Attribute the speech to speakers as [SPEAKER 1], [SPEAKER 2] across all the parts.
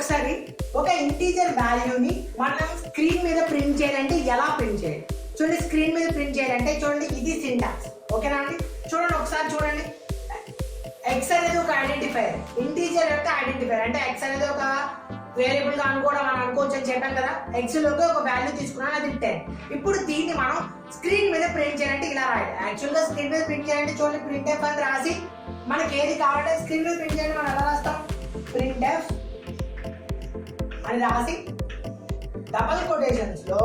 [SPEAKER 1] ఒకసారి ఒక ఇంటీజర్ వాల్యూని మనం స్క్రీన్ మీద ప్రింట్ చేయాలంటే ఎలా ప్రింట్ చేయాలి చూడండి. స్క్రీన్ మీద ప్రింట్ చేయాలంటే చూడండి ఇది సింటాక్స్. ఓకేనా అండి? చూడండి ఒకసారి చూడండి. ఎక్స్ అనేది ఒక ఐడెంటిఫైయర్, ఇంటీజర్ యొక్క ఐడెంటిఫైయర్. అంటే ఎక్స్ అనేది ఒక వేరియబుల్ గా అనుకోవడం మనం అనుకోవచ్చు అని చెప్పాను కదా. ఎక్స్ లోకి ఒక వాల్యూ తీసుకున్నాను, అది 10. ఇప్పుడు దీన్ని మనం స్క్రీన్ మీద ప్రింట్ చేయాలంటే ఇలా రాయాలి. యాక్చువల్ గా స్క్రీన్ మీద ప్రింట్ చేయాలంటే చూడండి ప్రింట్ ఎఫ్ అని రాసి మనకి ఏది కావాలంటే స్క్రీన్ మీద ప్రింట్ చేయాలంటే మనం ఎలా రాస్తాం? ప్రింట్ ఎఫ్ అని రాసి డబుల్ కొటేషన్స్ లో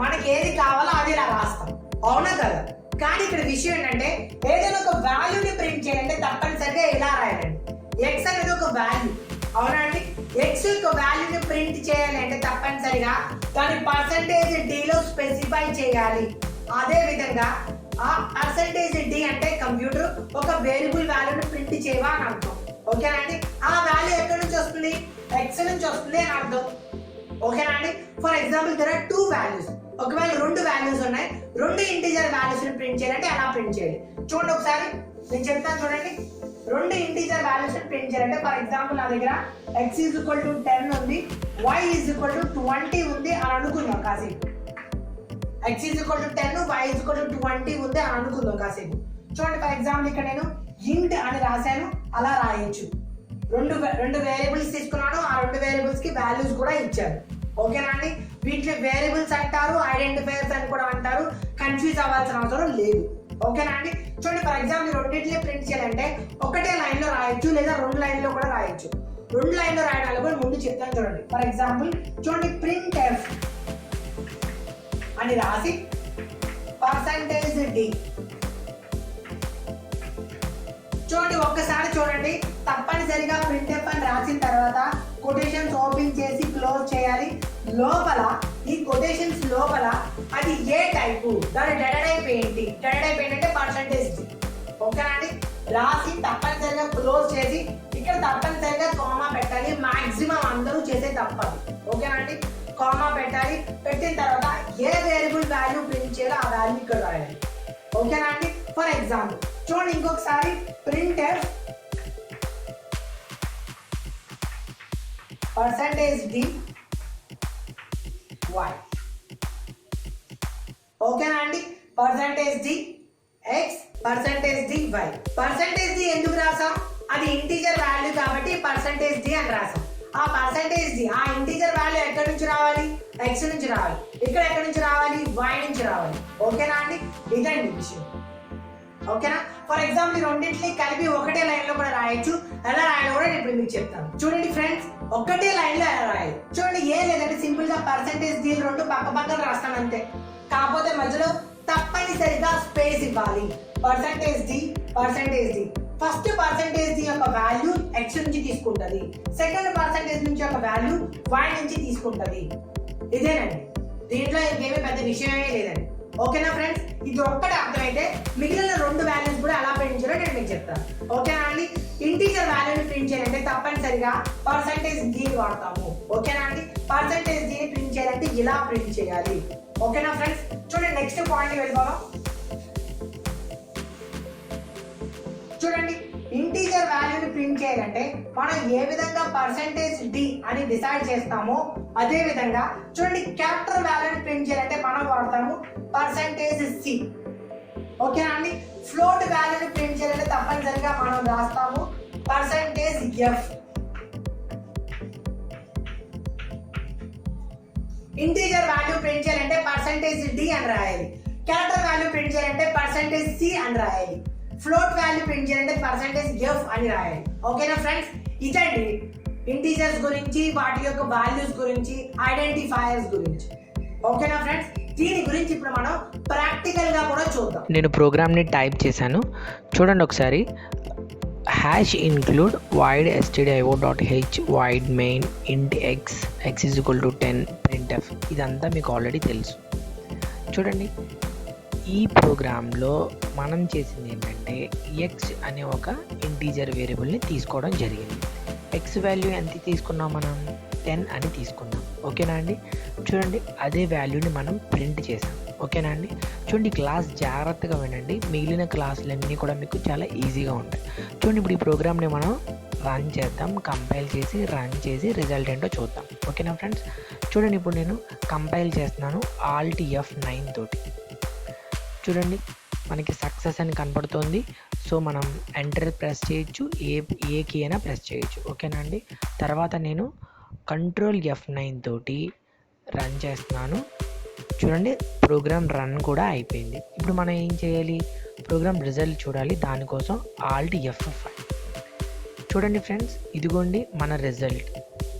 [SPEAKER 1] మనకి ఏది కావాలో అది ఇలా రాస్తాం. అవునా కదా? కానీ ఇక్కడ విషయం ఏంటంటే ఏదైనా ఒక వాల్యూని ప్రింట్ చేయాలంటే తప్పనిసరిగా ఇలా రాయాలండి. ఎక్స్ అనేది ఒక వాల్యూ, అవునా అండి? ఎక్స్ యొక్క వాల్యూని ప్రింట్ చేయాలి అంటే తప్పనిసరిగా దాని పర్సంటేజ్ డిలో స్పెసిఫై చేయాలి. అదే విధంగా ఆ పర్సంటేజ్ డి అంటే కంప్యూటర్ ఒక వేరియబుల్ వాల్యూని ప్రింట్ చేయవా అని అర్థం. ఓకేనా అండి? ఆ వాల్యూ ఎక్కడి నుంచి వస్తుంది? ఎక్స్ నుంచి వస్తుంది అని అర్థం. ఓకేనా అండి? For example there are 2 values. ఒకవేళ 2 వాల్యూస్ ఉన్నాయి, 2 ఇంటీజర్ వాల్యూస్ ని ప్రింట్ చేయాలంటే అలా ప్రింట్ చేయాలి. చూడండి ఒకసారి నేను చెప్తాను చూడండి. 2 ఇంటీజర్ వాల్యూస్ ని ప్రింట్ చేయాలంటే ఫర్ ఎగ్జాంపుల్ నా దగ్గర x = 10 ఉంది, y = 20 ఉంది అని అనుకుందాం కాసేపు. x = 10, y = 20 ఉంది అని అనుకుందాం కాసేపు. చూడండి ఫర్ ఎగ్జాంపుల్ ఇక్కడ నేను int అని రాశాను, అలా రాయొచ్చు. రెండు వేరియబుల్స్ తీసుకున్నాను, ఆ 2 వేరియబుల్స్ కి వాల్యూస్ కూడా ఇచ్చారు. ఓకేనా అండి? వీటిని వేరియబుల్స్ అంటారు, ఐడెంటిఫైయర్స్ అని కూడా అంటారు. కన్ఫ్యూజ్ అవ్వాల్సిన అవసరం లేదు. ఓకేనా అండి? చూడండి ఫర్ ఎగ్జాంపుల్ రెండింటిని ప్రింట్ చేయాలంటే ఒకటే లైన్ లో రాయొచ్చు లేదా 2 లైన్లో కూడా రాయొచ్చు. 2 లైన్లో రాయడానికి కూడా ముందు చెప్తాను చూడండి. ఫర్ ఎగ్జాంపుల్ చూడండి ప్రింట్ ఎఫ్ అని రాసి పర్సంటేజ్ డి. చూడండి ఒక్కసారి చూడండి, తప్పనిసరిగా ప్రింట్ ఎఫ్ అని రాసిన తర్వాత కొటేషన్స్ ఓపెన్ చేసి క్లోజ్ చేయాలి. లోపల ఈ కొటేషన్స్ లోపల అది ఏ టైపు, దాని డేటా టైప్ ఏంటి? డేటా టైప్ ఏంటంటే పర్సంటేజ్ డి. ఓకేనా అండి? రాసి తప్పనిసరిగా క్లోజ్ చేసి ఇక్కడ తప్పనిసరిగా కామా పెట్టాలి. మాక్సిమం అందరూ చేసే తప్పదు. ఓకేనా అండి? కామా పెట్టాలి. పెట్టిన తర్వాత ఏ వేరియబుల్ వాల్యూ ప్రింట్ చేయాలో ఆ వాల్యూ ఇక్కడ రాయాలి. ఓకేనా అండి? ఫర్ ఎగ్జాంపుల్ చూడండి ఇంకొకసారి print f percentage d y. ఓకేనా అండి? Percentage d x, percentage d y. Percentage d ఎందుకు రాసాం? అది ఇంటీజర్ వాల్యూ కాబట్టి పర్సంటేజ్ డి అని రాసాం. ఆ పర్సంటేజ్ డి ఆ ఇంటీజర్ వాల్యూ ఎక్కడి నుంచి రావాలి? ఎక్స్ నుంచి రావాలి. ఇక్కడ ఎక్కడి నుంచి రావాలి? వై నుంచి రావాలి. ఓకేనా అండి? ఇదండి విషయం. ఓకేనా? ఫర్ ఎగ్జాంపుల్ రెండింటిని కలిపి ఒకటే లైన్ లో కూడా రాయొచ్చు. ఎలా రాయాలో కూడా నేను ఇప్పుడు మీకు చెప్తాను. చూడండి ఫ్రెండ్స్, ఒకటే లైన్ లో ఎలా రాయాలి చూడండి. ఏం లేదంటే సింపుల్ గా పర్సంటేజ్ డి 2 పక్క పక్కన రాస్తాను అంతే. కాకపోతే మధ్యలో తప్పనిసరిగా స్పేస్ ఇవ్వాలి. Percentage d first percentage d యొక్క వాల్యూ ఎక్స్ నుంచి తీసుకుంటది, సెకండ్ పర్సంటేజ్ నుంచి యొక్క వాల్యూ వై నుంచి తీసుకుంటది. ఇదేనండి, దీంట్లో ఇంకేమీ పెద్ద విషయమే లేదండి. ఓకేనా ఫ్రెండ్స్? ఇది ఒక్కటే అర్థమైతే మిగిలిన 2 వాల్యూస్ కూడా ఎలా ప్రింట్ చేయాలో నేను మీకు చెప్తాను. ఓకేనా అండి? ఇంటీజర్ వాల్యూని ప్రింట్ చేయాలంటే తప్పనిసరిగా పర్సంటేజ్ డి వాడతాము. ఓకేనా అండి? పర్సంటేజ్ డి ని ప్రింట్ చేయాలంటే ఇలా ప్రింట్ చేయాలి. ఓకేనా ఫ్రెండ్స్? చూడండి నెక్స్ట్ పాయింట్ వెళ్ళిపోదాం. చూడండి ఇంటీజర్ వాల్యూని ప్రింట్ చేయాలంటే మనం ఏ విధంగా పర్సంటేజ్ డి అని డిసైడ్ చేస్తామో అదే విధంగా చూడండి క్యారెక్టర్ వాల్యూని ప్రింట్ చేయాలంటే మనం వాడతాము పర్సంటేజ్ సి. ఓకేనా అండి? ఫ్లోట్ వాల్యూని ప్రింట్ చేయాలంటే తప్పనిసరిగా మనం రాస్తాము percentage F. Integer value print చేయాలంటే పర్సంటేజ్ డి అని రాయాలి. క్యారెక్టర్ వాల్యూ ప్రింట్ చేయాలంటే పర్సంటేజ్ సి అని రాయాలి. ఫ్లోట్ వాల్యూ ప్రింట్ చేయాలంటే పర్సంటేజ్ ఎఫ్ అని రాయాలి. ఓకేనా ఫ్రెండ్స్? ఇదండి ఇంటీజర్స్ గురించి, వాటి యొక్క వాల్యూస్ గురించి, ఐడెంటిఫైయర్స్ గురించి. ఓకేనా ఫ్రెండ్స్? దీని గురించి ఇప్పుడు మనం ప్రాక్టికల్ గా కూడా చూద్దాం.
[SPEAKER 2] నేను ప్రోగ్రామ్ని టైప్ చేశాను చూడండి ఒకసారి. #include void stdio.h void main int x = 10 printf. ఇదంతా మీకు ఆల్రెడీ తెలుసు. చూడండి ఈ ప్రోగ్రాంలో మనం చేసింది ఏంటంటే ఎక్స్ అనే ఒక ఇంటీజర్ వేరియబుల్ని తీసుకోవడం జరిగింది. ఎక్స్ వాల్యూ ఎంత తీసుకున్నాం? మనం 10 అని తీసుకున్నాం. ఓకేనా అండి? చూడండి అదే వాల్యూని మనం ప్రింట్ చేసాం. ఓకేనా అండి? చూడండి క్లాస్ జాగ్రత్తగా వినండి, మిగిలిన క్లాసులన్నీ కూడా మీకు చాలా ఈజీగా ఉంటాయి. చూడండి ఇప్పుడు ఈ ప్రోగ్రామ్ని మనం రన్ చేద్దాం. కంపైల్ చేసి రన్ చేసి రిజల్ట్ ఏంటో చూద్దాం. ఓకేనా ఫ్రెండ్స్, చూడండి ఇప్పుడు నేను కంపైల్ చేస్తున్నాను Alt F9 తోటి. చూడండి మనకి సక్సెస్ అని కనపడుతుంది. సో మనం ఎంటర్ ప్రెస్ చేయొచ్చు, ఏ కీ అయినా ప్రెస్ చేయొచ్చు. ఓకేనా అండి. తర్వాత నేను Ctrl F9 తోటి రన్ చేస్తున్నాను. చూడండి ప్రోగ్రామ్ రన్ కూడా అయిపోయింది. ఇప్పుడు మనం ఏం చేయాలి, ప్రోగ్రామ్ రిజల్ట్ చూడాలి. దానికోసం Alt F5. చూడండి ఫ్రెండ్స్, ఇదిగోండి మన రిజల్ట్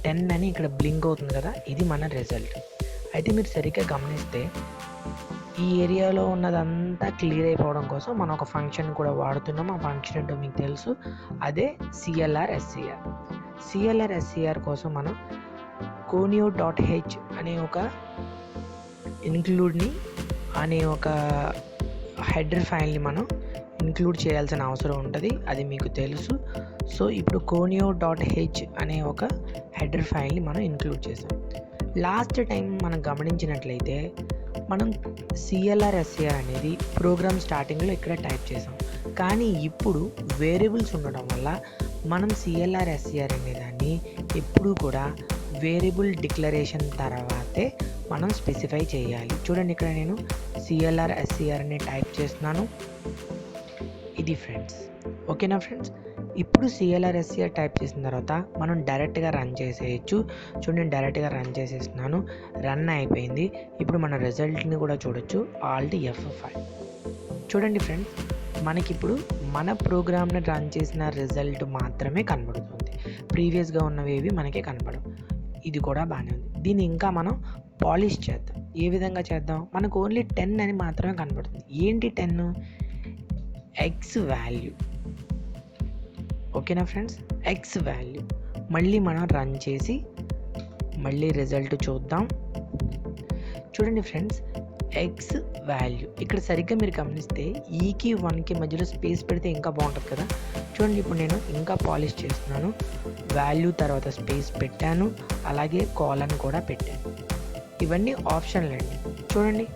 [SPEAKER 2] 10 అని ఇక్కడ బ్లింక్ అవుతుంది కదా, ఇది మన రిజల్ట్. అయితే మీరు సరిగ్గా గమనిస్తే ఈ ఏరియాలో ఉన్నదంతా క్లియర్ అయిపోవడం కోసం మనం ఒక ఫంక్షన్ కూడా వాడుతున్నాం. ఆ ఫంక్షన్ ఏంటో మీకు తెలుసు, అదే CLR/SCR. CLR/SCR కోసం మనం conio.h అనే ఒక ఇంక్లూడ్ని అనే ఒక హెడర్ ఫైల్ని మనం ఇంక్లూడ్ చేయాల్సిన అవసరం ఉంటుంది, అది మీకు తెలుసు. సో ఇప్పుడు conio.h అనే ఒక హెడర్ ఫైల్ని మనం ఇంక్లూడ్ చేసాం. లాస్ట్ టైం మనం గమనించినట్లయితే మనం CLR/SCR అనేది ప్రోగ్రామ్ స్టార్టింగ్లో ఇక్కడ టైప్ చేసాం. కానీ ఇప్పుడు వేరియబుల్స్ ఉండడం వల్ల మనం CLR/SCR అనేదాన్ని ఎప్పుడూ కూడా వేరియబుల్ డిక్లరేషన్ తర్వాతే మనం స్పెసిఫై చేయాలి. చూడండి ఇక్కడ నేను CLR/SCR అని టైప్ చేస్తున్నాను. ఇది ఫ్రెండ్స్, ఓకేనా ఫ్రెండ్స్. ఇప్పుడు CLR/SCR టైప్ చేసిన తర్వాత మనం డైరెక్ట్గా రన్ చేసేయచ్చు. చూడండి డైరెక్ట్గా రన్ చేసేస్తున్నాను, రన్ అయిపోయింది. ఇప్పుడు మన రిజల్ట్ని కూడా చూడొచ్చు, Alt F5. చూడండి ఫ్రెండ్స్, మనకిప్పుడు మన ప్రోగ్రామ్ని రన్ చేసిన రిజల్ట్ మాత్రమే కనబడుతుంది, ప్రీవియస్గా ఉన్నవేవి మనకే కనపడవు. ఇది కూడా బాగానే ఉంది. దీన్ని ఇంకా మనం పాలిష్ చేద్దాం. ఏ విధంగా చేద్దాం, మనకు ఓన్లీ 10 అని మాత్రమే కనపడుతుంది. ఏంటి 10? X value. ఓకేనా ఫ్రెండ్స్, X వాల్యూ. మళ్ళీ మనం రన్ చేసి మళ్ళీ రిజల్ట్ చూద్దాం. చూడండి ఫ్రెండ్స్, X వాల్యూ ఇక్కడ సరిగ్గా మీరు గమనిస్తే ఈకి 1కి మధ్యలో స్పేస్ పెడితే ఇంకా బాగుంటుంది కదా. చూడండి ఇప్పుడు నేను ఇంకా పాలిష్ చేస్తున్నాను. వాల్యూ తర్వాత స్పేస్ పెట్టాను, అలాగే కాలన్ కూడా పెట్టాను. ఇవన్నీ ఆప్షన్లు అండి. చూడండి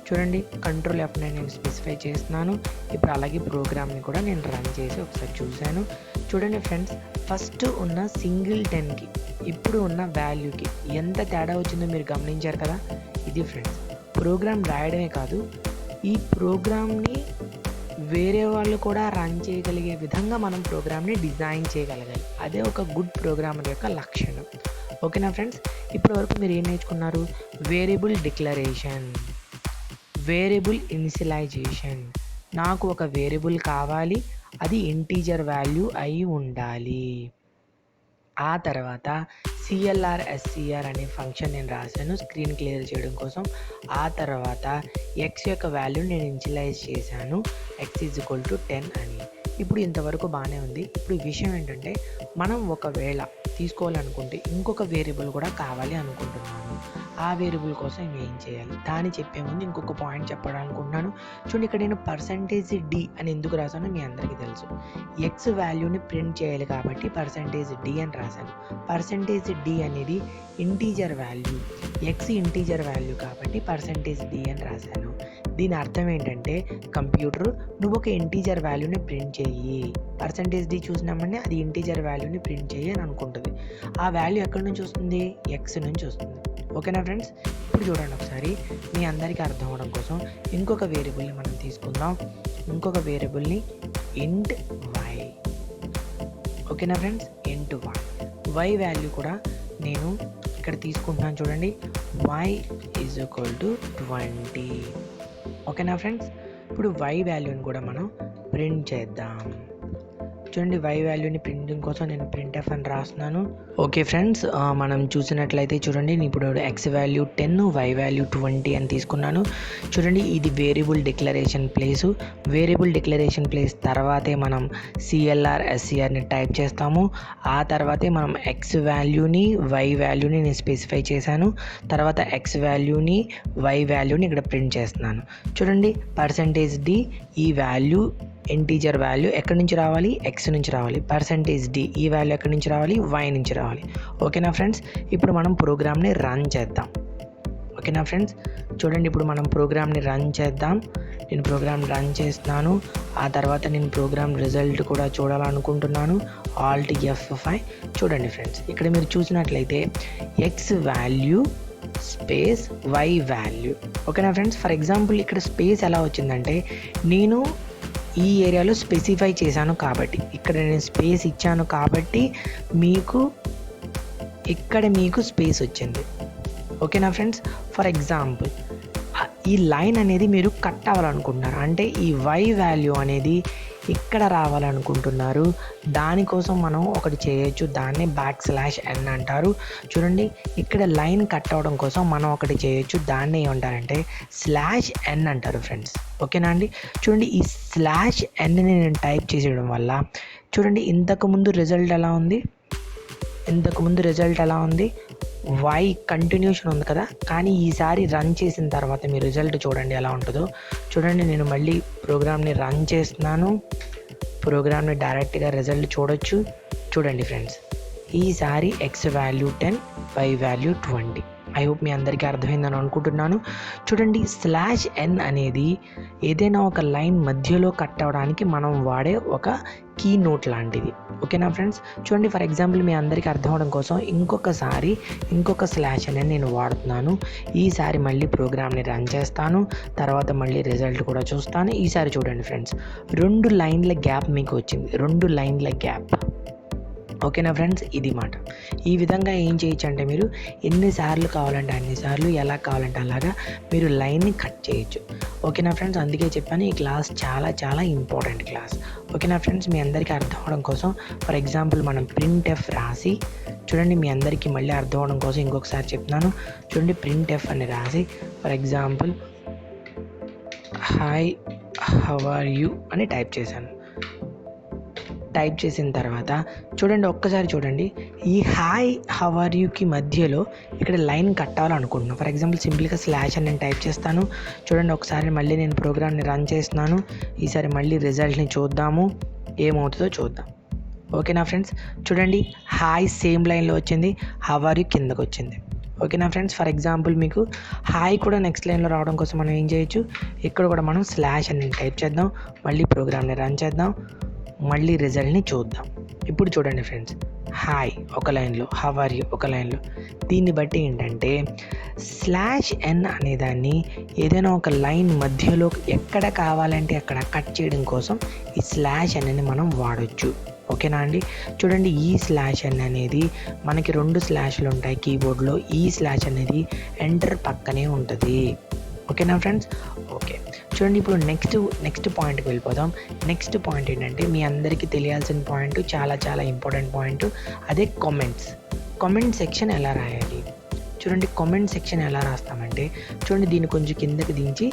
[SPEAKER 2] చూడండి Ctrl F9 నేను స్పెసిఫై చేస్తున్నాను. ఇప్పుడు అలాగే ప్రోగ్రామ్ని కూడా నేను రన్ చేసి ఒకసారి చూశాను. చూడండి ఫ్రెండ్స్, ఫస్ట్ ఉన్న సింగిల్ 10కి ఇప్పుడు ఉన్న వాల్యూకి ఎంత తేడా వచ్చిందో మీరు గమనించారు కదా. ఇది ఫ్రెండ్స్, ప్రోగ్రామ్ రాయడమే కాదు, ఈ ప్రోగ్రామ్ని వేరే వాళ్ళు కూడా రన్ చేయగలిగే విధంగా మనం ప్రోగ్రామ్ని డిజైన్ చేయగలగాలి. అదే ఒక గుడ్ ప్రోగ్రామర్ యొక్క లక్షణం. ఓకేనా ఫ్రెండ్స్, ఇప్పటి వరకు మీరు ఏం నేర్చుకున్నారు? Variable declaration, variable initialisation. నాకు ఒక వేరియబుల్ కావాలి, అది ఇంటీజర్ వాల్యూ అయి ఉండాలి. ఆ తర్వాత CLR/SCR అనే ఫంక్షన్ నేను రాశాను స్క్రీన్ క్లియర్ చేయడం కోసం. ఆ తర్వాత X యొక్క వాల్యూ నేను ఇనిషియలైజ్ చేశాను, X = 10 అని. ఇప్పుడు ఇంతవరకు బాగానే ఉంది. ఇప్పుడు ఈ విషయం ఏంటంటే, మనం ఒకవేళ తీసుకోవాలనుకుంటే ఇంకొక వేరియబుల్ కూడా కావాలి అనుకుంటున్నాను. ఆ వేరియబుల్ కోసం ఏం చేయాలి దాన్ని చెప్పే ముందు ఇంకొక పాయింట్ చెప్పాలనుకుంటున్నాను. చూడండి ఇక్కడ నేను %d అని ఎందుకు రాశానో మీ అందరికీ తెలుసు. X వాల్యూని ప్రింట్ చేయాలి కాబట్టి %d అని రాశాను. %d అనేది integer value, X integer value కాబట్టి %d అని రాశాను. దీని అర్థం ఏంటంటే, కంప్యూటర్ నువ్వు ఒక ఇంటీజర్ వాల్యూని ప్రింట్ చెయ్యి, %d చూసినామంటే అది ఇంటీజర్ వాల్యూని ప్రింట్ చెయ్యి అని అనుకుంటుంది. ఆ వాల్యూ ఎక్కడి నుంచి వస్తుంది? X నుంచి వస్తుంది. ఓకేనా ఫ్రెండ్స్, ఇప్పుడు చూడండి ఒకసారి మీ అందరికీ అర్థం అవడం కోసం ఇంకొక వేరియబుల్ని మనం తీసుకుందాం. ఇంకొక వేరియబుల్ని int y. ఓకేనా friends, int y. y value కూడా నేను ఇక్కడ తీసుకుంటున్నాను. చూడండి, y = 20. ఓకేనా ఫ్రెండ్స్, ఇప్పుడు y వాల్యూని కూడా మనం ప్రింట్ చేద్దాం. చూడండి, y వాల్యూని ప్రింటింగ్ కోసం నేను printf అని రాస్తున్నాను. ఓకే ఫ్రెండ్స్, మనం చూసినట్లయితే చూడండి, ఇప్పుడు X వాల్యూ 10, y వాల్యూ 20 అని తీసుకున్నాను. చూడండి, ఇది variable declaration place. Variable declaration place తర్వాతే మనం CLR/SCRని టైప్ చేస్తాము. ఆ తర్వాతే మనం X వాల్యూని y వాల్యూని నేను స్పెసిఫై చేశాను. తర్వాత X వాల్యూని y వాల్యూని ఇక్కడ ప్రింట్ చేస్తున్నాను. చూడండి, %d ఈ వాల్యూ ఇంటీజర్ వాల్యూ ఎక్కడి నుంచి రావాలి? X నుంచి రావాలి. %d ఈ వాల్యూ ఎక్కడి నుంచి రావాలి? y నుంచి రావాలి. ఓకేనా ఫ్రెండ్స్, ఇప్పుడు మనం ప్రోగ్రామ్ని రన్ చేద్దాం. ఓకేనా ఫ్రెండ్స్. చూడండి ఇప్పుడు మనం ప్రోగ్రామ్ని రన్ చేద్దాం. నేను ప్రోగ్రామ్ రన్ చేస్తున్నాను. ఆ తర్వాత నేను ప్రోగ్రామ్ రిజల్ట్ కూడా చూడాలనుకుంటున్నాను. Alt F5. చూడండి ఫ్రెండ్స్, ఇక్కడ మీరు చూసినట్లయితే x value space y value. ఓకేనా ఫ్రెండ్స్. ఫర్ ఎగ్జాంపుల్ ఇక్కడ స్పేస్ ఎలా వచ్చిందంటే నేను ఈ ఏరియాలో స్పెసిఫై చేశాను కాబట్టి, ఇక్కడ నేను స్పేస్ ఇచ్చాను కాబట్టి ఇక్కడ మీకు స్పేస్ వచ్చింది. ఓకేనా ఫ్రెండ్స్. ఫర్ ఎగ్జాంపుల్ ఈ లైన్ అనేది మీరు కట్ అవ్వాలనుకుంటున్నారు, అంటే ఈ వై వాల్యూ అనేది ఇక్కడ రావాలనుకుంటున్నారు. దానికోసం మనం ఒకటి చేయొచ్చు, దాన్ని \n అంటారు. చూడండి ఇక్కడ లైన్ కట్ అవ్వడం కోసం మనం ఒకటి చేయొచ్చు, దాన్ని ఏమంటారంటే /n అంటారు ఫ్రెండ్స్. ఓకేనా అండి. చూడండి ఈ /nని నేను టైప్ చేసేయడం వల్ల చూడండి ఇంతకుముందు రిజల్ట్ ఎలా ఉంది, వై కంటిన్యూషన్ ఉంది కదా. కానీ ఈసారి రన్ చేసిన తర్వాత మీ రిజల్ట్ చూడండి ఎలా ఉంటుందో. చూడండి నేను మళ్ళీ ప్రోగ్రామ్ని రన్ చేస్తున్నాను. ప్రోగ్రామ్ని డైరెక్ట్గా రిజల్ట్ చూడొచ్చు. చూడండి ఫ్రెండ్స్, ఈసారి X value 10, Y value 20. I hope మీ అందరికీ అర్థమైందని అనుకుంటున్నాను. చూడండి /n అనేది ఏదైనా ఒక లైన్ మధ్యలో కట్ అవ్వడానికి మనం వాడే ఒక కీ నోట్ లాంటిది. ఓకేనా ఫ్రెండ్స్. చూడండి ఫర్ ఎగ్జాంపుల్ మీ అందరికీ అర్థం అవడం కోసం ఇంకొక /n నేను వాడుతున్నాను. ఈసారి మళ్ళీ ప్రోగ్రామ్ని రన్ చేస్తాను, తర్వాత మళ్ళీ రిజల్ట్ కూడా చూస్తాను. ఈసారి చూడండి ఫ్రెండ్స్, 2 లైన్ల గ్యాప్ మీకు వచ్చింది, 2 లైన్ల గ్యాప్. ఓకేనా ఫ్రెండ్స్. ఇది మాట. ఈ విధంగా ఏం చేయొచ్చు అంటే మీరు ఎన్నిసార్లు కావాలంటే అన్నిసార్లు, ఎలా కావాలంటే అలాగా మీరు లైన్ని కట్ చేయొచ్చు. ఓకేనా ఫ్రెండ్స్. అందుకే చెప్పాను ఈ క్లాస్ చాలా చాలా ఇంపార్టెంట్ క్లాస్. ఓకేనా ఫ్రెండ్స్. మీ అందరికీ అర్థం అవడం కోసం ఫర్ ఎగ్జాంపుల్ మనం printf రాసి, చూడండి మీ అందరికీ మళ్ళీ అర్థం అవడం కోసం ఇంకొకసారి చెప్తున్నాను. చూడండి printf అని రాసి for example hi how are you అని టైప్ చేశాను. టైప్ చేసిన తర్వాత చూడండి ఒక్కసారి చూడండి, ఈ హాయ్ హౌ ఆర్ యూకి మధ్యలో ఇక్కడ లైన్ కట్టాలనుకుంటున్నాను. ఫర్ ఎగ్జాంపుల్ సింపుల్గా /n నేను టైప్ చేస్తాను. చూడండి ఒకసారి మళ్ళీ నేను ప్రోగ్రామ్ని రన్ చేస్తున్నాను. ఈసారి మళ్ళీ రిజల్ట్ని చూద్దాము, ఏమవుతుందో చూద్దాం. ఓకేనా ఫ్రెండ్స్. చూడండి హాయ్ సేమ్ లైన్లో వచ్చింది, హౌ ఆర్ యూ కిందకు వచ్చింది. ఓకేనా ఫ్రెండ్స్. ఫర్ ఎగ్జాంపుల్ మీకు హాయ్ కూడా నెక్స్ట్ లైన్లో రావడం కోసం మనం ఏం చేయొచ్చు, ఇక్కడ కూడా మనం /n టైప్ చేద్దాం, మళ్ళీ ప్రోగ్రామ్ని రన్ చేద్దాం, మళ్ళీ రిజల్ట్ని చూద్దాం. ఇప్పుడు చూడండి ఫ్రెండ్స్, హాయ్ ఒక లైన్లో, హౌ ఆర్ యూ ఒక లైన్లో. దీన్ని బట్టి ఏంటంటే /n అనేదాన్ని ఏదైనా ఒక లైన్ మధ్యలో ఎక్కడ కావాలంటే అక్కడ కట్ చేయడం కోసం ఈ /nని మనం వాడచ్చు. ఓకేనా అండి. చూడండి ఈ /n అనేది మనకి 2 స్లాష్లు ఉంటాయి కీబోర్డ్లో. ఈ / అనేది ఎంటర్ పక్కనే ఉంటుంది. ఓకేనా ఫ్రెండ్స్. ఓకే చూడండి ఇప్పుడు నెక్స్ట్ పాయింట్కి వెళ్ళిపోదాం. నెక్స్ట్ పాయింట్ ఏంటంటే మీ అందరికీ తెలియాల్సిన పాయింట్, చాలా చాలా ఇంపార్టెంట్ పాయింట్, అదే కామెంట్ సెక్షన్ ఎలా రాయాలి. చూడండి కామెంట్ సెక్షన్ ఎలా రాస్తామంటే చూడండి దీన్ని కొంచెం కిందకి దించి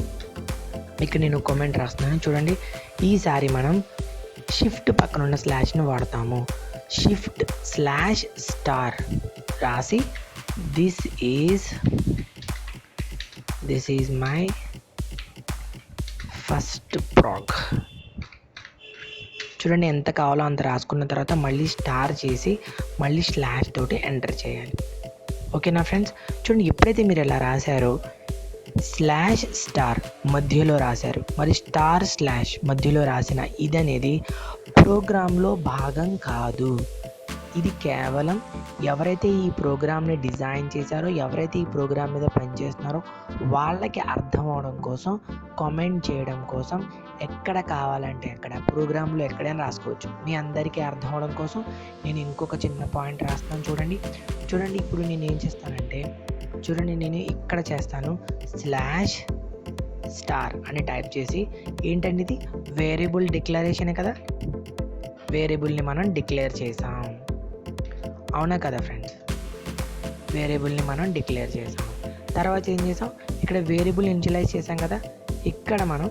[SPEAKER 2] ఇక్కడ నేను కామెంట్ రాస్తున్నాను. చూడండి ఈసారి మనం షిఫ్ట్ పక్కన ఉన్న /ని వాడతాము. షిఫ్ట్ /* రాసి this is my first Prague. చూడండి ఎంత కావాలో అంత రాసుకున్న తర్వాత మళ్ళీ స్టార్ చేసి మళ్ళీ / తోటి ఎంటర్ చేయాలి. ఓకేనా ఫ్రెండ్స్. చూడండి ఎప్పుడైతే మీరు ఎలా రాశారో /* మధ్యలో రాశారు, మరి */ మధ్యలో రాసిన ఇది అనేది ప్రోగ్రాంలో భాగం కాదు. ఇది కేవలం ఎవరైతే ఈ ప్రోగ్రామ్ని డిజైన్ చేశారో, ఎవరైతే ఈ ప్రోగ్రామ్ మీద పనిచేస్తున్నారో వాళ్ళకి అర్థం అవడం కోసం, కామెంట్ చేయడం కోసం, ఎక్కడ కావాలంటే అక్కడ ప్రోగ్రాంలో ఎక్కడైనా రాసుకోవచ్చు. మీ అందరికీ అర్థం అవడం కోసం నేను ఇంకొక చిన్న పాయింట్ రాస్తాను. చూడండి ఇప్పుడు నేను ఏం చేస్తానంటే చూడండి నేను ఇక్కడ చేస్తాను /* అని టైప్ చేసి ఏంటండి ఇది వేరియబుల్ డిక్లరేషనే కదా, వేరియబుల్ని మనం డిక్లేర్ చేసాం. అవునా కదా ఫ్రెండ్స్. వేరియబుల్ని మనం డిక్లేర్ చేసాం. తర్వాత ఏం చేసాం, ఇక్కడ వేరియబుల్ ఇనిషియలైజ్ చేసాం కదా, ఇక్కడ మనం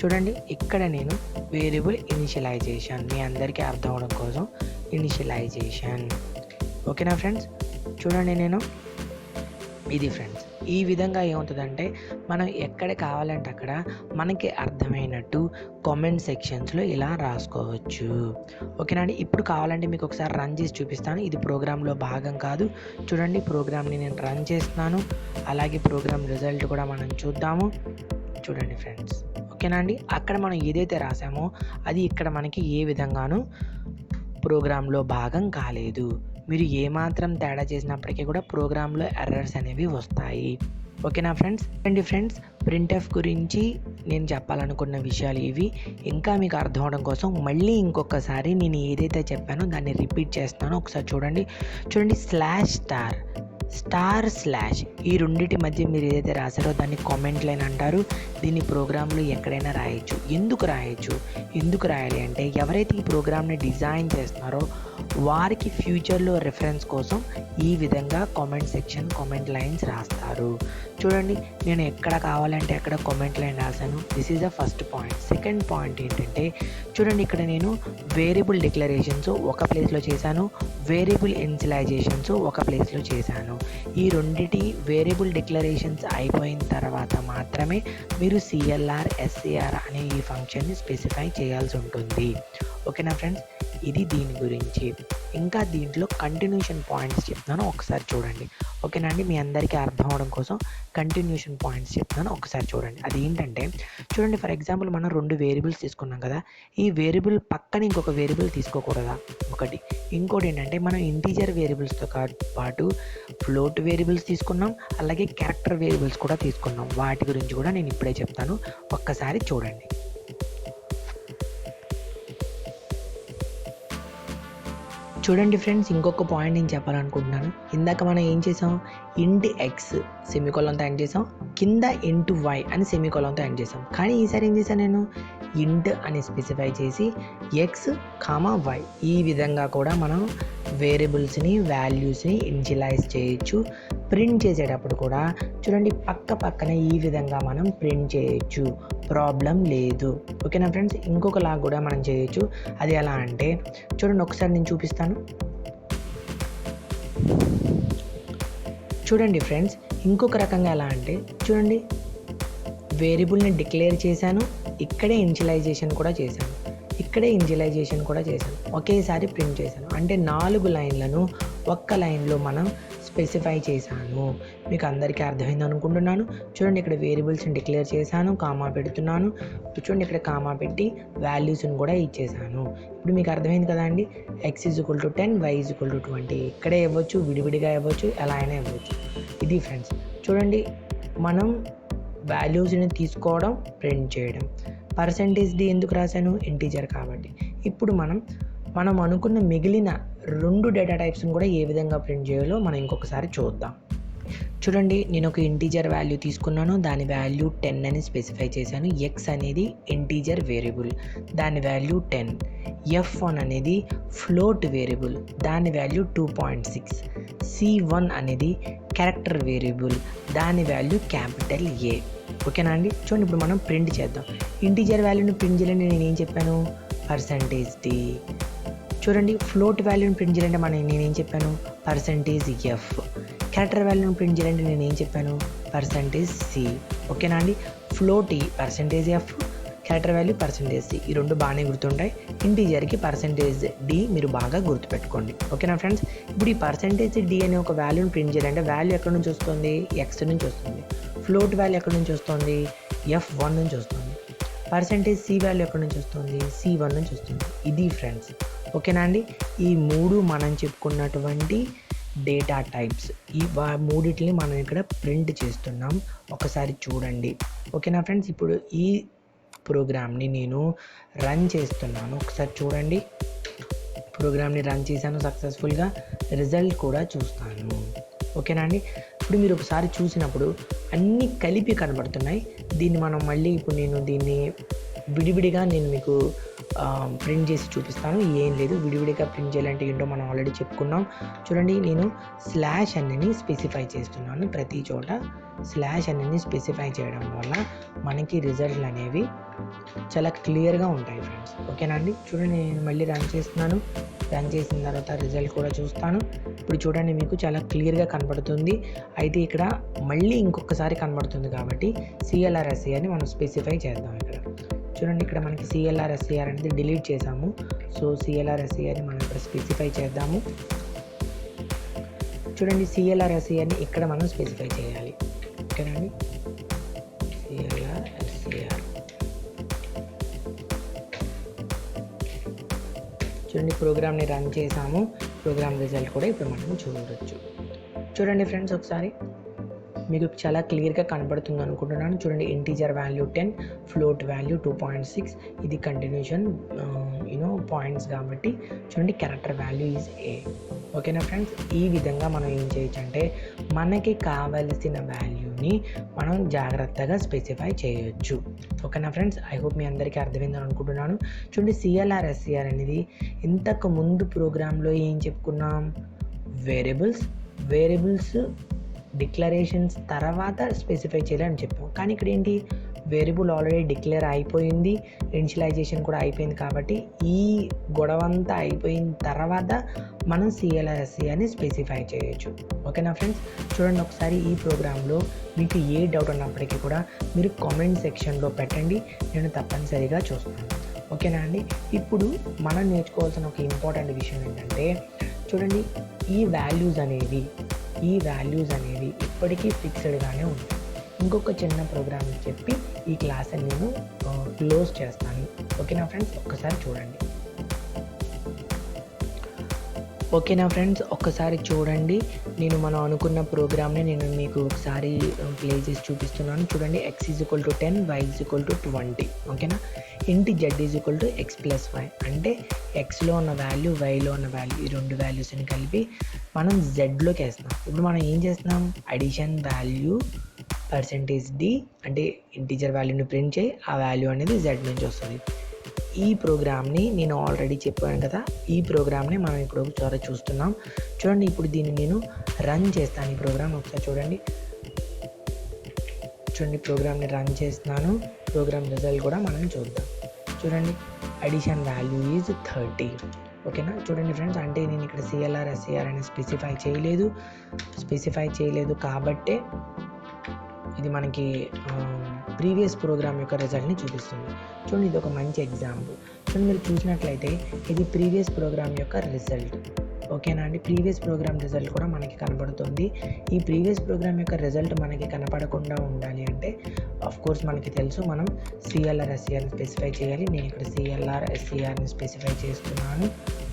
[SPEAKER 2] చూడండి ఇక్కడ నేను వేరియబుల్ ఇనిషియలైజేషన్ మీ అందరికీ అర్థం అవడం కోసం ఇనిషియలైజేషన్. ఓకేనా ఫ్రెండ్స్. చూడండి నేను ఇది ఫ్రెండ్స్ ఈ విధంగా ఏమవుతుందంటే మనం ఎక్కడ కావాలంటే అక్కడ మనకి అర్థమైనట్టు కామెంట్ సెక్షన్స్లో ఇలా రాసుకోవచ్చు. ఓకేనా అండి. ఇప్పుడు కావాలంటే మీకు ఒకసారి రన్ చేసి చూపిస్తాను. ఇది ప్రోగ్రాంలో భాగం కాదు. చూడండి, ప్రోగ్రామ్ని నేను రన్ చేస్తున్నాను. అలాగే ప్రోగ్రామ్ రిజల్ట్ కూడా మనం చూద్దాము. చూడండి ఫ్రెండ్స్, ఓకేనా అండి. అక్కడ మనం ఏదైతే రాసామో అది ఇక్కడ మనకి ఏ విధంగానూ ప్రోగ్రాంలో భాగం కాలేదు. మీరు ఏమాత్రం తేడా చేసినప్పటికీ కూడా ప్రోగ్రాంలో ఎర్రర్స్ అనేవి వస్తాయి. ఓకేనా ఫ్రెండ్స్. అండి ఫ్రెండ్స్, ప్రింట్ఎఫ్ గురించి నేను చెప్పాలనుకున్న విషయాలు ఇవి. ఇంకా మీకు అర్థం అవడం కోసం మళ్ళీ ఇంకొకసారి నేను ఏదైతే చెప్పానో దాన్ని రిపీట్ చేస్తాను. ఒకసారి చూడండి. // ఈ రెండింటి మధ్య మీరు ఏదైతే రాశారో దాన్ని కామెంట్ లైన్ అంటారు. దీన్ని ప్రోగ్రాంలో ఎక్కడైనా రాయొచ్చు. ఎందుకు రాయాలి అంటే ఎవరైతే ఈ ప్రోగ్రామ్ని డిజైన్ చేస్తున్నారో వారికి ఫ్యూచర్లో రెఫరెన్స్ కోసం ఈ విధంగా కామెంట్ లైన్స్ రాస్తారు. చూడండి, నేను ఎక్కడ కావాలంటే అక్కడ కామెంట్ లైన్ రాశాను. This is the first point. Second point ఏంటంటే చూడండి, ఇక్కడ నేను వేరియబుల్ డిక్లరేషన్స్ ఒక ప్లేస్లో చేశాను, వేరియబుల్ ఇనిషియలైజేషన్స్ ఒక ప్లేస్లో చేశాను. ఈ రెండిటి వేరియబుల్ డిక్లరేషన్స్ అయిపోయిన తర్వాత మాత్రమే మీరు CLR SCR అనే ఈ ఫంక్షన్ని స్పెసిఫై చేయాల్సి ఉంటుంది. ఓకేనా ఫ్రెండ్స్, ఇది దీని గురించి. ఇంకా దీంట్లో కంటిన్యూషన్ పాయింట్స్ చెప్తున్నాను, ఒకసారి చూడండి. ఓకేనా అండి. మీ అందరికీ అర్థం అవడం కోసం కంటిన్యూషన్ పాయింట్స్ చెప్తున్నాను, ఒకసారి చూడండి. అది ఏంటంటే చూడండి, ఫర్ ఎగ్జాంపుల్ మనం 2 వేరియబుల్స్ తీసుకున్నాం కదా. ఈ వేరియబుల్ పక్కన ఇంకొక వేరియబుల్ తీసుకోకూడదా? ఒకటి. ఇంకోటి ఏంటంటే మనం ఇంటీజర్ వేరియబుల్స్తో పాటు ఫ్లోట్ వేరియబుల్స్ తీసుకున్నాం, అలాగే క్యారెక్టర్ వేరియబుల్స్ కూడా తీసుకున్నాం. వాటి గురించి కూడా నేను ఇప్పుడే చెప్తాను, ఒక్కసారి చూడండి. చూడండి ఫ్రెండ్స్, ఇంకొక పాయింట్ నేను చెప్పాలనుకుంటున్నాను. ఇందాక మనం ఏం చేసాం, int x సెమీకోలన్తో ఎండ్ చేసాం, కింద int y అని సెమీకోలన్తో ఎండ్ చేసాం. కానీ ఈసారి ఏం చేశాను, నేను int అని స్పెసిఫై చేసి x, y ఈ విధంగా కూడా మనం వేరియబుల్స్ని వాల్యూస్ని ఇనిషియలైజ్ చేయొచ్చు. ప్రింట్ చేసేటప్పుడు కూడా చూడండి, పక్కనే ఈ విధంగా మనం ప్రింట్ చేయొచ్చు, ప్రాబ్లం లేదు. ఓకేనా ఫ్రెండ్స్. ఇంకొకలా కూడా మనం చేయొచ్చు. అది ఎలా అంటే చూడండి, ఒకసారి నేను చూపిస్తాను. చూడండి ఫ్రెండ్స్, ఇంకొక రకంగా ఎలా అంటే చూడండి, వేరియబుల్ని డిక్లేర్ చేశాను, ఇక్కడే ఇనిషియలైజేషన్ కూడా చేశాను, ఒకేసారి ప్రింట్ చేశాను. అంటే 4 లైన్లను ఒక్క లైన్లో మనం స్పెసిఫై చేశాను. మీకు అందరికీ అర్థమైంది అనుకుంటున్నాను. చూడండి, ఇక్కడ వేరియబుల్స్ని డిక్లేర్ చేశాను, కామా పెడుతున్నాను. చూడండి, ఇక్కడ కామా పెట్టి వాల్యూస్ని కూడా ఇచ్చేసాను. ఇప్పుడు మీకు అర్థమైంది కదా అండి. x = 10, y = 20. ఇక్కడే ఇవ్వచ్చు, విడివిడిగా ఇవ్వచ్చు, ఎలా అయినా ఇవ్వచ్చు. ఇది ఫ్రెండ్స్. చూడండి, మనం వాల్యూస్ని తీసుకోవడం, ప్రింట్ చేయడం. %d ఎందుకు రాశాను, ఇంటీజర్ కాబట్టి. ఇప్పుడు మనం అనుకున్న మిగిలిన 2 డేటా టైప్స్ని కూడా ఏ విధంగా ప్రింట్ చేయాలో మనం ఇంకొకసారి చూద్దాం. చూడండి, నేను ఒక ఇంటీజర్ వాల్యూ తీసుకున్నాను, దాని వాల్యూ 10 అని స్పెసిఫై చేశాను. x అనేది ఇంటీజర్ వేరియబుల్, దాని వాల్యూ 10. f1 అనేది ఫ్లోట్ వేరియబుల్, దాని వాల్యూ 2.6. c1 అనేది క్యారెక్టర్ వేరియబుల్, దాని వాల్యూ క్యాపిటల్ A. ఓకేనా అండి. చూడండి, ఇప్పుడు మనం ప్రింట్ చేద్దాం. ఇంటీజర్ వాల్యూని ప్రింట్ చేయాలంటే నేను ఏం చెప్పాను, %d. చూడండి, ఫ్లోట్ వాల్యూని ప్రింట్ చేయాలంటే నేనేం చెప్పాను, %f. క్యారెక్టర్ వాల్యూని ప్రింట్ చేయాలంటే నేను ఏం చెప్పాను, %c. ఓకేనా అండి. Float %f, character value %c. ఈ 2 బాగానే గుర్తుంటాయి. ఇంటీజర్కి %d మీరు బాగా గుర్తుపెట్టుకోండి. ఓకేనా ఫ్రెండ్స్. ఇప్పుడు ఈ %d అనే ఒక వాల్యూని ప్రింట్ చేయాలంటే వాల్యూ ఎక్కడి నుంచి వస్తుంది, x నుంచి వస్తుంది. ఫ్లోట్ వాల్యూ ఎక్కడి నుంచి వస్తుంది, f1 నుంచి వస్తుంది. %c వాల్యూ ఎక్కడి నుంచి వస్తుంది, c1 నుంచి వస్తుంది. ఇది ఫ్రెండ్స్. ఓకేనా అండి. ఈ 3 మనం చెప్పుకున్నటువంటి డేటా టైప్స్, ఈ 3టిని మనం ఇక్కడ ప్రింట్ చేస్తున్నాం. ఒకసారి చూడండి. ఓకేనా ఫ్రెండ్స్. ఇప్పుడు ఈ ప్రోగ్రామ్ని నేను రన్ చేస్తున్నాను, ఒకసారి చూడండి. ప్రోగ్రామ్ని రన్ చేశాను సక్సెస్ఫుల్గా, రిజల్ట్ కూడా చూస్తాను. ఓకేనా అండి. ఇప్పుడు మీరు ఒకసారి చూసినప్పుడు అన్నీ కలిపి కనబడుతున్నాయి. దీన్ని మనం మళ్ళీ ఇప్పుడు నేను దీన్ని విడివిడిగా మీకు ప్రింట్ చేసి చూపిస్తాను. ఏం లేదు, విడివిడిగా ప్రింట్ చేయాలంటే ఏంటో మనం ఆల్రెడీ చెప్పుకున్నాం. చూడండి, నేను స్లాష్ అన్ని స్పెసిఫై చేస్తున్నాను. ప్రతి చోట స్లాష్ అన్ని స్పెసిఫై చేయడం వల్ల మనకి రిజల్ట్లు అనేవి చాలా క్లియర్గా ఉంటాయి ఫ్రెండ్స్. ఓకేనా అండి? చూడండి, నేను మళ్ళీ రన్ చేస్తున్నాను. రన్ చేసిన తర్వాత రిజల్ట్ కూడా చూస్తాను. ఇప్పుడు చూడండి, మీకు చాలా క్లియర్గా కనబడుతుంది. అయితే ఇక్కడ మళ్ళీ ఇంకొకసారి కనబడుతుంది కాబట్టి CLR/SCRని మనం స్పెసిఫై చేద్దాం. ఇక్కడ చూడండి, ఇక్కడ మనకి CLR/SCR అనేది డిలీట్ చేసాము. సో CLR/SCRని మనం ఇక్కడ స్పెసిఫై చేద్దాము. చూడండి, CLR/SCRని ఇక్కడ మనం స్పెసిఫై చేయాలి. ఓకేనండి? CLR/SCR చూడండి, ప్రోగ్రామ్ని రన్ చేసాము. ప్రోగ్రామ్ రిజల్ట్ కూడా ఇప్పుడు మనం చూడవచ్చు. చూడండి ఫ్రెండ్స్, ఒకసారి మీకు చాలా క్లియర్గా కనబడుతుంది అనుకుంటున్నాను. చూడండి, ఇంటీజర్ వాల్యూ 10, ఫ్లోట్ వాల్యూ 2.6. ఇది కంటిన్యూషన్ పాయింట్స్ కాబట్టి చూడండి, క్యారెక్టర్ వాల్యూ ఈజ్ A. ఓకేనా ఫ్రెండ్స్? ఈ విధంగా మనం ఏం చేయొచ్చు అంటే మనకి కావలసిన వాల్యూని మనం జాగ్రత్తగా స్పెసిఫై చేయొచ్చు. ఓకేనా ఫ్రెండ్స్? ఐ హోప్ మీ అందరికీ అర్థమైందని అనుకుంటున్నాను. చూడండి, CLR/SCR అనేది ఇంతకు ముందు ప్రోగ్రాంలో ఏం చెప్పుకున్నాం? వేరియబుల్స్ డిక్లరేషన్స్ తర్వాత స్పెసిఫై చేయాలని చెప్పాం. కానీ ఇక్కడ ఏంటి, వేరియబుల్ ఆల్రెడీ డిక్లేర్ అయిపోయింది, ఇనిషియలైజేషన్ కూడా అయిపోయింది. కాబట్టి ఈ గొడవంతా అయిపోయిన తర్వాత మనం CLR/SCRని స్పెసిఫై చేయొచ్చు. ఓకేనా ఫ్రెండ్స్? చూడండి, ఒకసారి ఈ ప్రోగ్రాంలో మీకు ఏ డౌట్ ఉన్నప్పటికీ కూడా మీరు కామెంట్ సెక్షన్లో పెట్టండి, నేను తప్పనిసరిగా చూస్తాను. ఓకేనా అండి? ఇప్పుడు మనం నేర్చుకోవాల్సిన ఒక ఇంపార్టెంట్ విషయం ఏంటంటే చూడండి, ఈ వాల్యూస్ అనేవి ఇప్పటికీ ఫిక్స్డ్గానే ఉంటాయి. ఇంకొక చిన్న ప్రోగ్రామ్ చెప్పి ఈ క్లాస్ని నేను క్లోజ్ చేస్తాను. ఓకేనా ఫ్రెండ్స్? ఒక్కసారి చూడండి. ఓకేనా ఫ్రెండ్స్, ఒక్కసారి చూడండి. మనం అనుకున్న ప్రోగ్రామ్ని నేను మీకు ఒకసారి ప్లే చేసి చూపిస్తున్నాను. చూడండి, x=10, y=20. ఓకేనా? ఇంటి z=x+y అంటే ఎక్స్లో ఉన్న వాల్యూ, వైలో ఉన్న వాల్యూ, ఈ రెండు వాల్యూస్ని కలిపి మనం జెడ్లోకి వేస్తున్నాం. ఇప్పుడు మనం ఏం చేస్తున్నాం? అడిషన్ వాల్యూ %d అంటే ఇంటీజర్ వాల్యూని ప్రింట్ చేయి, ఆ వాల్యూ అనేది z నుంచి వస్తుంది. ఈ ప్రోగ్రామ్ని నేను ఆల్రెడీ చెప్పాను కదా, ఈ ప్రోగ్రామ్ని మనం ఇప్పుడు ఒకసారి చూస్తున్నాం. చూడండి, ఇప్పుడు దీన్ని నేను రన్ చేస్తాను. ఈ ప్రోగ్రామ్ ఒకసారి చూడండి. ప్రోగ్రామ్ని రన్ చేస్తున్నాను. ప్రోగ్రామ్ రిజల్ట్ కూడా మనం చూద్దాం. చూడండి, అడిషన్ వాల్యూ ఈజ్ 30. ఓకేనా? చూడండి ఫ్రెండ్స్, అంటే నేను ఇక్కడ CLR/SCR అని స్పెసిఫై చేయలేదు కాబట్టే ఇది మనకి ప్రీవియస్ ప్రోగ్రామ్ యొక్క రిజల్ట్ని చూపిస్తుంది. చూడండి, ఇది ఒక మంచి ఎగ్జాంపుల్. చూడండి, మీరు చూసినట్లయితే ఇది ప్రీవియస్ ప్రోగ్రామ్ యొక్క రిజల్ట్. ఓకేనా అండి? ప్రీవియస్ ప్రోగ్రామ్ రిజల్ట్ కూడా మనకి కనబడుతుంది. ఈ ప్రీవియస్ ప్రోగ్రామ్ యొక్క రిజల్ట్ మనకి కనపడకుండా ఉండాలి అంటే కోర్స్ మనకి తెలుసు, మనం CLR/SCRని స్పెసిఫై చేయాలి. నేను ఇక్కడ CLR/SCRని స్పెసిఫై చేస్తున్నాను.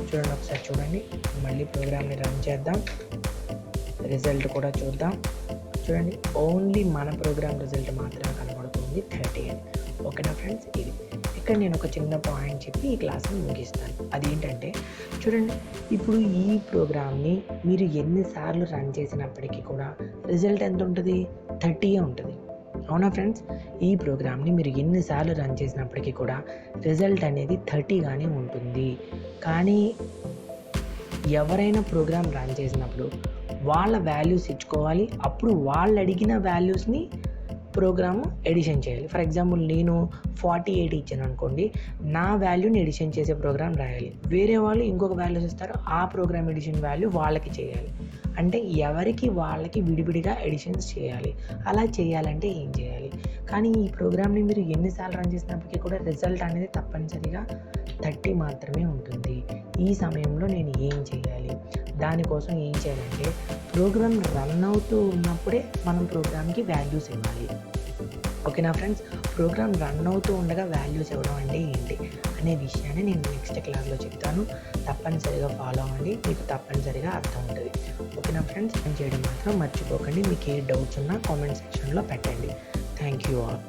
[SPEAKER 2] చూడండి, ఒకసారి చూడండి. మళ్ళీ ప్రోగ్రామ్ని రన్ చేద్దాం, రిజల్ట్ కూడా చూద్దాం. చూడండి, ఓన్లీ మన ప్రోగ్రామ్ రిజల్ట్ మాత్రమే కనబడుతుంది 30 అని. ఓకేనా ఫ్రెండ్స్? ఇది ఇక్కడ నేను ఒక చిన్న పాయింట్ చెప్పి ఈ క్లాస్ని ముగిస్తాను. అదేంటంటే చూడండి, ఇప్పుడు ఈ ప్రోగ్రామ్ని మీరు ఎన్నిసార్లు రన్ చేసినప్పటికీ కూడా రిజల్ట్ ఎంత ఉంటుంది? 30 ఉంటుంది. అవునా ఫ్రెండ్స్? ఈ ప్రోగ్రామ్ని మీరు ఎన్నిసార్లు రన్ చేసినప్పటికీ కూడా రిజల్ట్ అనేది 30గానే ఉంటుంది. కానీ ఎవరైనా ప్రోగ్రామ్ రన్ చేసినప్పుడు వాళ్ళ వాల్యూస్ ఇచ్చుకోవాలి. అప్పుడు వాళ్ళు అడిగిన వాల్యూస్ని ప్రోగ్రామ్ ఎడిషన్ చేయాలి. ఫర్ ఎగ్జాంపుల్, నేను 48 ఇచ్చాను అనుకోండి, నా వాల్యూని ఎడిషన్ చేసే ప్రోగ్రామ్ రాయాలి. వేరే వాళ్ళు ఇంకొక వాల్యూస్ ఇస్తారు, ఆ ప్రోగ్రామ్ ఎడిషన్ వాల్యూ వాళ్ళకి చేయాలి. అంటే ఎవరికి వాళ్ళకి విడివిడిగా ఎడిషన్స్ చేయాలి. అలా చేయాలంటే ఏం చేయాలి? కానీ ఈ ప్రోగ్రామ్ని మీరు ఎన్నిసార్లు రన్ చేసినప్పటికీ కూడా రిజల్ట్ అనేది తప్పనిసరిగా 30 మాత్రమే ఉంటుంది. ఈ సమయంలో నేను ఏం చేయాలి? దానికోసం ఏం చేయాలంటే ప్రోగ్రామ్ రన్ అవుతూ ఉన్నప్పుడే మనం ప్రోగ్రామ్కి వాల్యూస్ ఇవ్వాలి. ఓకేనా ఫ్రెండ్స్? ప్రోగ్రామ్ రన్ అవుతూ ఉండగా వాల్యూస్ ఇవ్వడం అంటే ఏంటి అనే విషయాన్ని నేను నెక్స్ట్ క్లాస్లో చెప్తాను. తప్పనిసరిగా ఫాలో అవ్వండి, మీకు తప్పనిసరిగా అర్థం ఉంటుంది. ఓకేనా ఫ్రెండ్స్? రన్ చేయడం మాత్రం మర్చిపోకండి. మీకు ఏ డౌట్స్ ఉన్నా కామెంట్ సెక్షన్లో పెట్టండి. Thank you all.